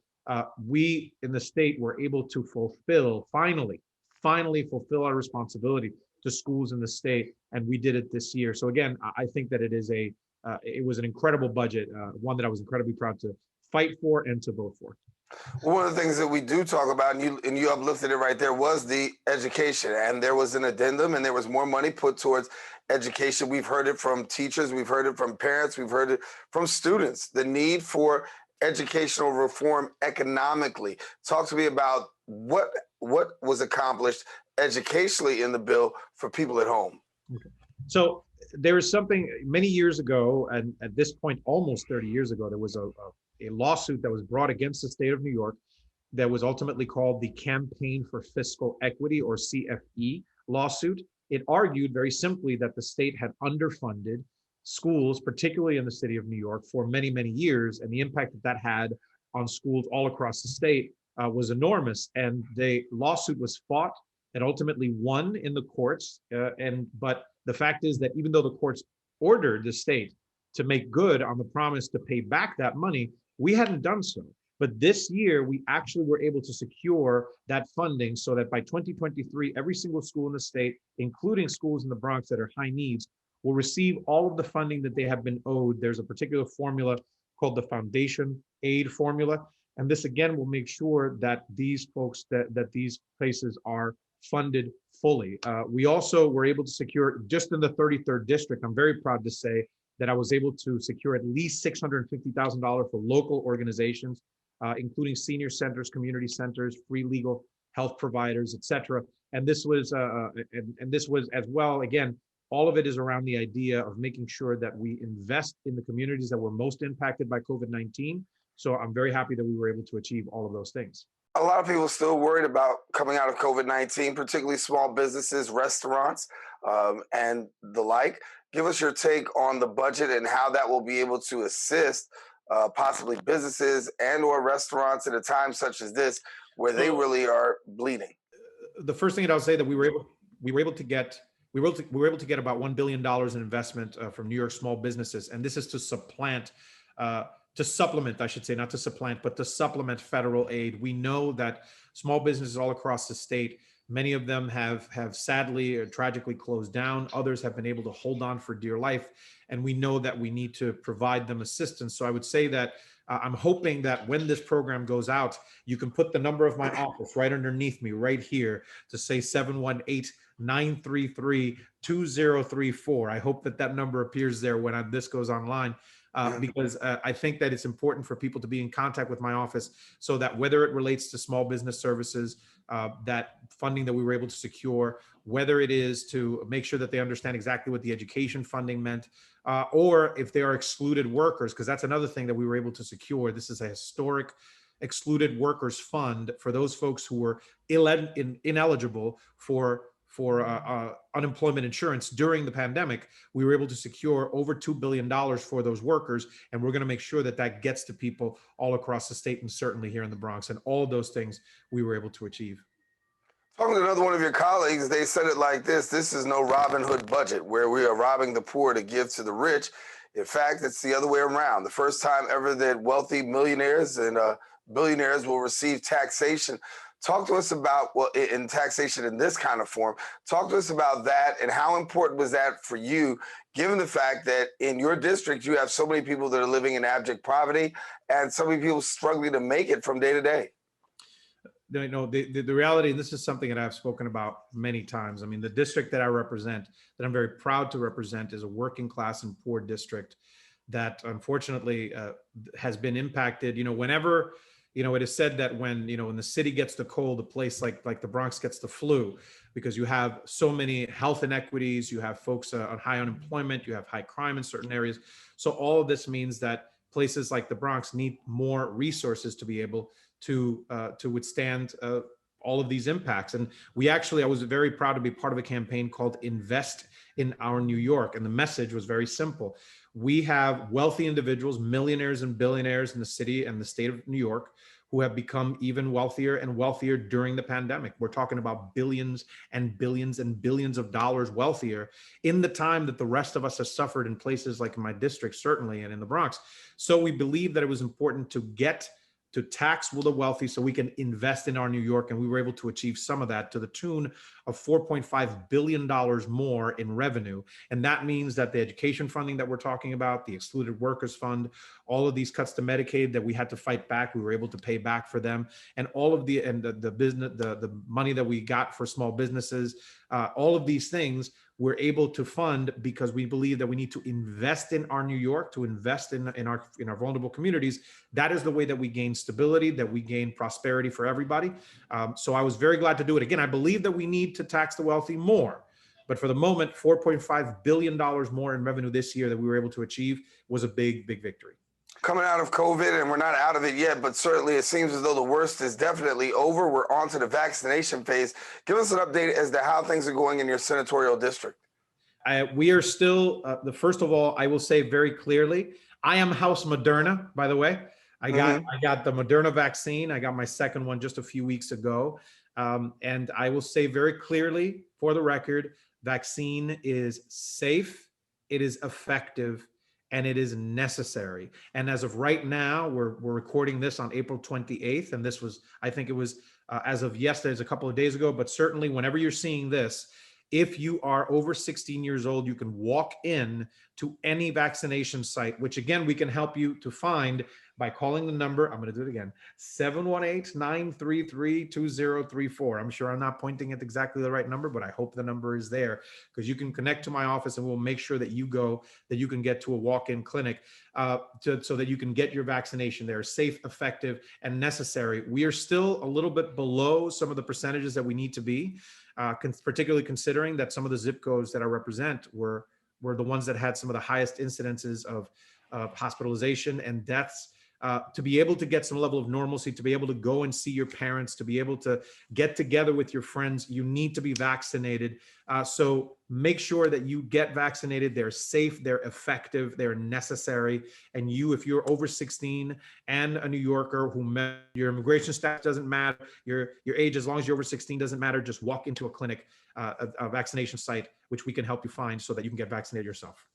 We in the state were able to finally fulfill our responsibility to schools in the state, and we did it this year. So again, I think that it was an incredible budget, one that I was incredibly proud to fight for and to vote for. One of the things that we do talk about, and you uplifted it right there, was the education. And there was an addendum, and there was more money put towards education. We've heard it from teachers. We've heard it from parents. We've heard it from students, the need for educational reform economically. Talk to me about what was accomplished educationally in the bill for people at home. Okay. So there was something many years ago, and at this point, almost 30 years ago, there was a lawsuit that was brought against the state of New York that was ultimately called the Campaign for Fiscal Equity, or CFE lawsuit. It argued very simply that the state had underfunded schools, particularly in the city of New York, for many, many years, and the impact that had on schools all across the state was enormous. And the lawsuit was fought and ultimately won in the courts. But the fact is that even though the courts ordered the state to make good on the promise to pay back that money, we hadn't done so. But this year, we actually were able to secure that funding so that by 2023, every single school in the state, including schools in the Bronx that are high needs, will receive all of the funding that they have been owed. There's a particular formula called the Foundation Aid Formula. And this, again, will make sure that these folks, that these places are funded fully. We also were able to secure, just in the 33rd district, I'm very proud to say that I was able to secure at least $650,000 for local organizations, including senior centers, community centers, free legal health providers, et cetera. And this was as well, again, all of it is around the idea of making sure that we invest in the communities that were most impacted by COVID-19. So I'm very happy that we were able to achieve all of those things. A lot of people are still worried about coming out of COVID-19, particularly small businesses, restaurants, and the like. Give us your take on the budget and how that will be able to assist possibly businesses and or restaurants at a time such as this, where they really are bleeding. The first thing that I'll say that we were able to get about $1 billion in investment from New York small businesses, and this is to supplant to supplement, I should say, not to supplant, but to supplement federal aid. We know that small businesses all across the state, many of them have sadly or tragically closed down. Others have been able to hold on for dear life. And we know that we need to provide them assistance. So I would say that I'm hoping that when this program goes out, you can put the number of my office right underneath me right here to say 718-933-2034. I hope that that number appears there when this goes online. Because I think that it's important for people to be in contact with my office so that whether it relates to small business services, that funding that we were able to secure, whether it is to make sure that they understand exactly what the education funding meant, or if they are excluded workers, because that's another thing that we were able to secure. This is a historic excluded workers fund for those folks who were ineligible for unemployment insurance during the pandemic. We were able to secure over $2 billion for those workers, and we're going to make sure that that gets to people all across the state and certainly here in the Bronx. And all of those things we were able to achieve. Talking to another one of your colleagues, they said it like this: this is no Robin Hood budget where we are robbing the poor to give to the rich. In fact, it's the other way around. The first time ever that wealthy millionaires and billionaires will receive taxation. Talk to us about, well, in taxation in this kind of form. Talk to us about that and how important was that for you, given the fact that in your district, you have so many people that are living in abject poverty and so many people struggling to make it from day to day. The reality, and this is something that I've spoken about many times. I mean, the district that I represent, that I'm very proud to represent, is a working class and poor district that unfortunately has been impacted. Whenever, it is said that when the city gets the cold, a place like the Bronx gets the flu, because you have so many health inequities, you have folks on high unemployment, you have high crime in certain areas. So all of this means that places like the Bronx need more resources to be able to withstand all of these impacts. And I was very proud to be part of a campaign called Invest in Our New York. And the message was very simple. We have wealthy individuals, millionaires and billionaires in the city and the state of New York, who have become even wealthier and wealthier during the pandemic. We're talking about billions and billions and billions of dollars wealthier in the time that the rest of us have suffered in places like my district, certainly, and in the Bronx. So we believe that it was important to get to tax the wealthy so we can invest in our New York. And we were able to achieve some of that to the tune of $4.5 billion more in revenue. And that means that the education funding that we're talking about, the excluded workers fund, all of these cuts to Medicaid that we had to fight back, we were able to pay back for them. And all of the business, the money that we got for small businesses, all of these things we're able to fund because we believe that we need to invest in our New York, to invest in our vulnerable communities. That is the way that we gain stability, that we gain prosperity for everybody. So I was very glad to do it. Again, I believe that we need to tax the wealthy more. But for the moment, $4.5 billion more in revenue this year that we were able to achieve was a big, big victory. Coming out of COVID, and we're not out of it yet, but certainly it seems as though the worst is definitely over. We're on to the vaccination phase. Give us an update as to how things are going in your senatorial district. We are still, first of all, I will say very clearly, I am House Moderna, by the way. I got the Moderna vaccine. I got my second one just a few weeks ago. And I will say very clearly, for the record, vaccine is safe, it is effective, and it is necessary. And as of right now, we're recording this on April 28th. And this was, I think it was as of yesterday, a couple of days ago, but certainly whenever you're seeing this, if you are over 16 years old, you can walk in to any vaccination site, which again, we can help you to find by calling the number. I'm going to do it again, 718-933-2034. I'm sure I'm not pointing at exactly the right number, but I hope the number is there, because you can connect to my office and we'll make sure that you can get to a walk-in clinic so that you can get your vaccination there, safe, effective, and necessary. We are still a little bit below some of the percentages that we need to be, particularly considering that some of the zip codes that I represent were the ones that had some of the highest incidences of hospitalization and deaths. To be able to get some level of normalcy, to be able to go and see your parents, to be able to get together with your friends, you need to be vaccinated. So make sure that you get vaccinated. They're safe, they're effective, they're necessary. And if you're over 16 and a New Yorker your immigration status doesn't matter, your age, as long as you're over 16, doesn't matter, just walk into a clinic, a vaccination site, which we can help you find so that you can get vaccinated yourself.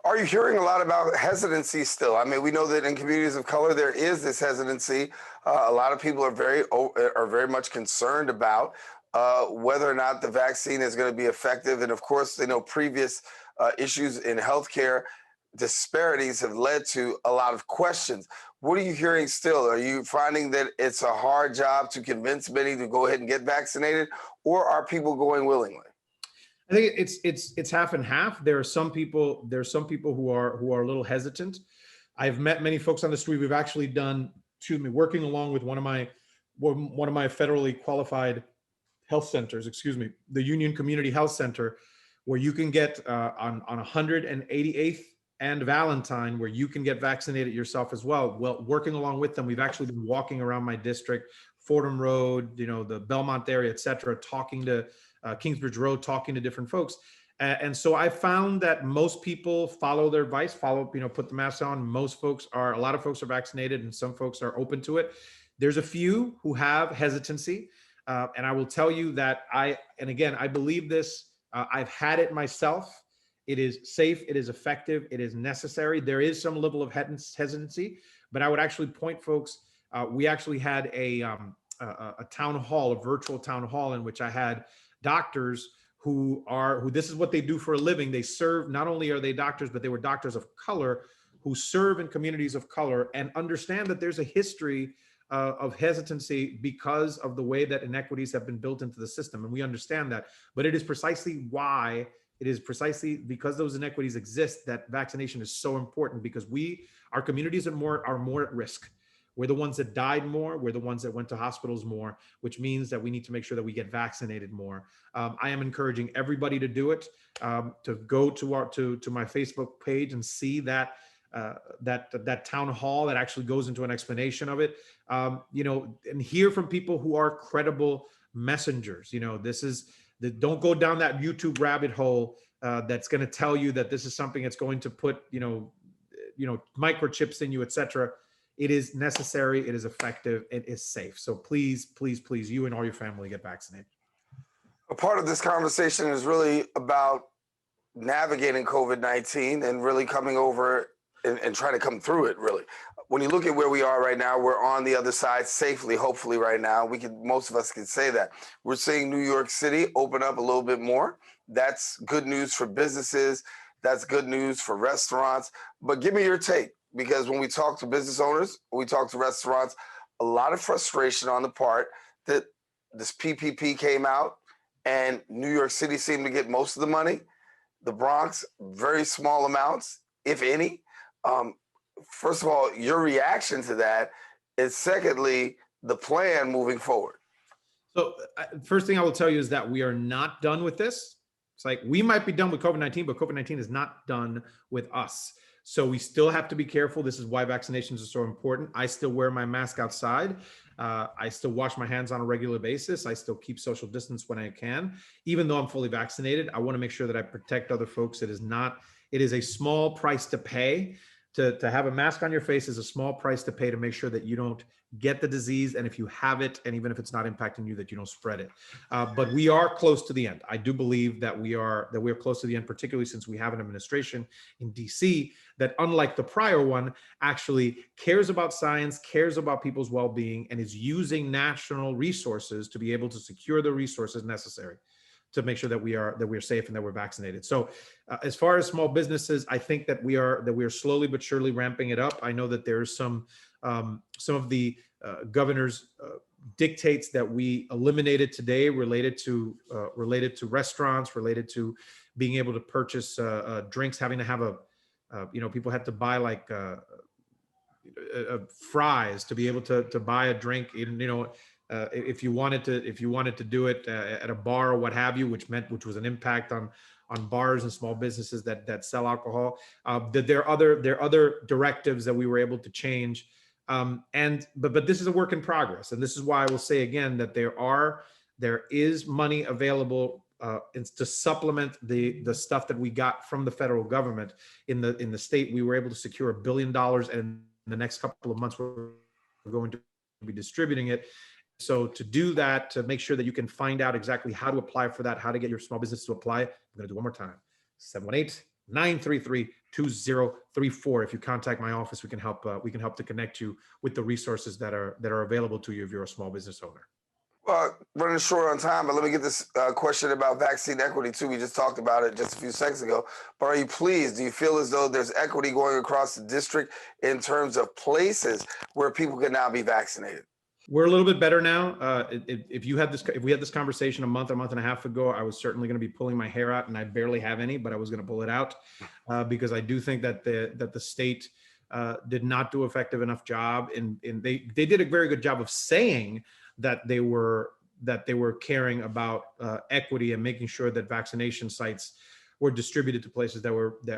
Are you hearing a lot about hesitancy still? I mean, we know that in communities of color there is this hesitancy. A lot of people are very much concerned about whether or not the vaccine is going to be effective. And of course, they know previous issues in healthcare disparities have led to a lot of questions. What are you hearing still? Are you finding that it's a hard job to convince many to go ahead and get vaccinated, or are people going willingly? I think it's half and half. There are some people who are a little hesitant. I've met many folks on the street. We've actually done, working along with one of my federally qualified health centers, the Union Community Health Center, where you can get on 188th and Valentine, where you can get vaccinated yourself as well. Well, working along with them, we've actually been walking around my district, Fordham Road, the Belmont area, et cetera, talking to Kingsbridge Road, talking to different folks. And so I found that most people follow their advice, put the mask on. A lot of folks are vaccinated and some folks are open to it. There's a few who have hesitancy. And I will tell you that I believe this, I've had it myself. It is safe, it is effective, it is necessary. There is some level of hesitancy, but I would actually point folks, we actually had a town hall, a virtual town hall, in which I had doctors who this is what they do for a living. They serve, not only are they doctors, but they were doctors of color who serve in communities of color and understand that there's a history of hesitancy because of the way that inequities have been built into the system. And we understand that, but it is precisely because those inequities exist that vaccination is so important, because our communities are more at risk. We're the ones that died more. We're the ones that went to hospitals more, which means that we need to make sure that we get vaccinated more. I am encouraging everybody to do it, to go to my Facebook page and see that town hall that actually goes into an explanation of it, and hear from people who are credible messengers. Don't go down that YouTube rabbit hole that's going to tell you that this is something that's going to put, microchips in you, et cetera. It is necessary, it is effective, it is safe. So please, please, please, you and all your family get vaccinated. A part of this conversation is really about navigating COVID-19 and really coming over and trying to come through it, really. When you look at where we are right now, we're on the other side safely, hopefully right now. Most of us can say that. We're seeing New York City open up a little bit more. That's good news for businesses. That's good news for restaurants. But give me your take. Because when we talk to business owners, we talk to restaurants, a lot of frustration on the part that this PPP came out and New York City seemed to get most of the money. The Bronx, very small amounts, if any. First of all, your reaction to that, and secondly, the plan moving forward. So first thing I will tell you is that we are not done with this. It's like we might be done with COVID-19, but COVID-19 is not done with us. So we still have to be careful. This is why vaccinations are so important. I still wear my mask outside. I still wash my hands on a regular basis. I still keep social distance when I can. Even though I'm fully vaccinated, I want to make sure that I protect other folks. It is a small price to pay. To have a mask on your face is a small price to pay to make sure that you don't get the disease. And if you have it, and even if it's not impacting you, that you don't spread it. But we are close to the end. I do believe that we are close to the end, particularly since we have an administration in DC that, unlike the prior one, actually cares about science, cares about people's well-being, and is using national resources to be able to secure the resources necessary to make sure that we are safe and that we're vaccinated. So as far as small businesses, I think that we are slowly but surely ramping it up. I know that there's some of the governor's dictates that we eliminated today related to restaurants, related to being able to purchase drinks, having to have people had to buy like fries to be able to buy a drink, if you wanted to do it at a bar or what have you, which was an impact on bars and small businesses that sell alcohol. That there are other directives that we were able to change. But this is a work in progress. And this is why I will say again that there is money available to supplement the stuff that we got from the federal government. In the state, we were able to secure $1 billion, and in the next couple of months, we're going to be distributing it. So to do that, to make sure that you can find out exactly how to apply for that, how to get your small business to apply, I'm going to do one more time. 933-2034. If you contact my office, we can help to connect you with the resources that are available to you if you're a small business owner. Running short on time, but let me get this question about vaccine equity too. We just talked about it just a few seconds ago. But are you pleased? Do you feel as though there's equity going across the district in terms of places where people can now be vaccinated? We're a little bit better now. If we had this conversation a month and a half ago, I was certainly going to be pulling my hair out, and I barely have any, but I was going to pull it out because I do think that the state did not do effective enough job, and they did a very good job of saying that they were caring about equity and making sure that vaccination sites were distributed to places that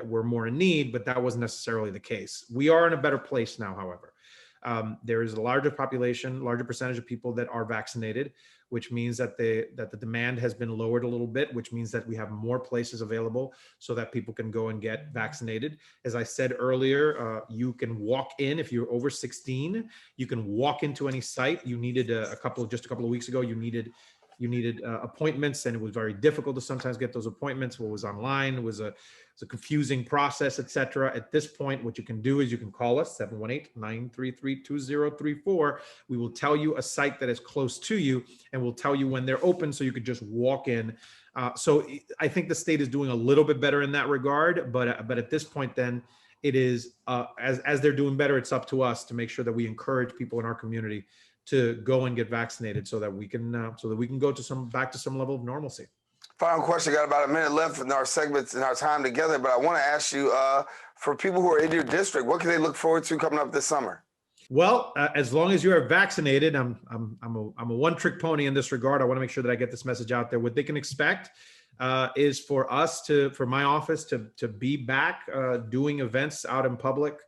were more in need, but that wasn't necessarily the case. We are in a better place now, however. There is a larger percentage of people that are vaccinated, which means that the demand has been lowered a little bit, which means that we have more places available so that people can go and get vaccinated. As I said earlier, you can walk in if you're over 16. You can walk into any site. You needed just a couple of weeks ago. You needed appointments, and it was very difficult to sometimes get those appointments. What was online, it was a confusing process, etc. At this point, what you can do is you can call us 718-933-2034. We will tell you a site that is close to you, and we'll tell you when they're open so you could just walk in. So I think the state is doing a little bit better in that regard, but at this point, then it is as they're doing better, it's up to us to make sure that we encourage people in our community to go and get vaccinated so that we can go back to some level of normalcy. Final question. Got about a minute left in our segments and our time together, but I want to ask you, for people who are in your district, what can they look forward to coming up this summer? Well, as long as you are vaccinated, I'm a one-trick pony in this regard. I want to make sure that I get this message out there. What they can expect is for my office to be back doing events out in public.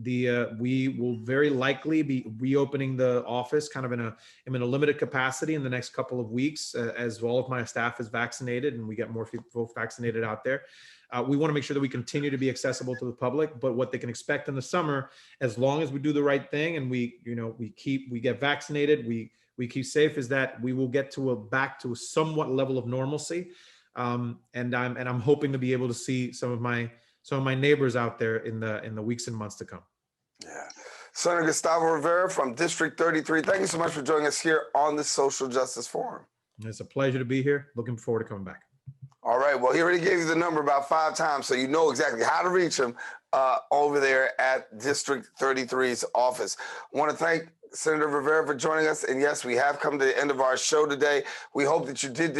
We will very likely be reopening the office kind of in a limited capacity in the next couple of weeks as all of my staff is vaccinated and we get more people vaccinated out there. We want to make sure that we continue to be accessible to the public, but what they can expect in the summer, as long as we do the right thing and we get vaccinated, we keep safe, is that we will get back to a somewhat level of normalcy. And I'm hoping to be able to see some of my neighbors out there in the weeks and months to come. Yeah. Senator Gustavo Rivera from District 33, thank you so much for joining us here on the Social Justice Forum. It's a pleasure to be here. Looking forward to coming back. All right. Well, he already gave you the number about 5 times, so you know exactly how to reach him over there at District 33's office. I want to thank Senator Rivera for joining us. And yes, we have come to the end of our show today. We hope that you did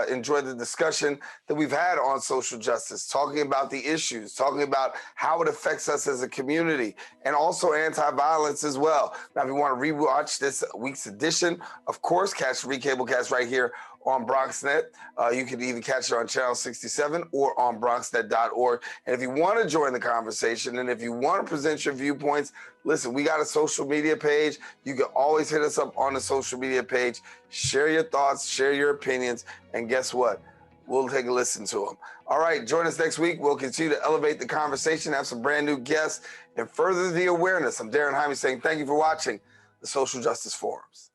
enjoy the discussion that we've had on social justice, talking about the issues, talking about how it affects us as a community, and also anti-violence as well. Now, if you want to rewatch this week's edition, of course, catch the Recablecast right here on BronxNet. You can even catch it on Channel 67 or on BronxNet.org. And if you want to join the conversation and if you want to present your viewpoints, listen, we got a social media page. You can always hit us up on the social media page. Share your thoughts, share your opinions, and guess what? We'll take a listen to them. All right, join us next week. We'll continue to elevate the conversation, have some brand new guests, and further the awareness. I'm Daren Jaime saying thank you for watching the Social Justice Forums.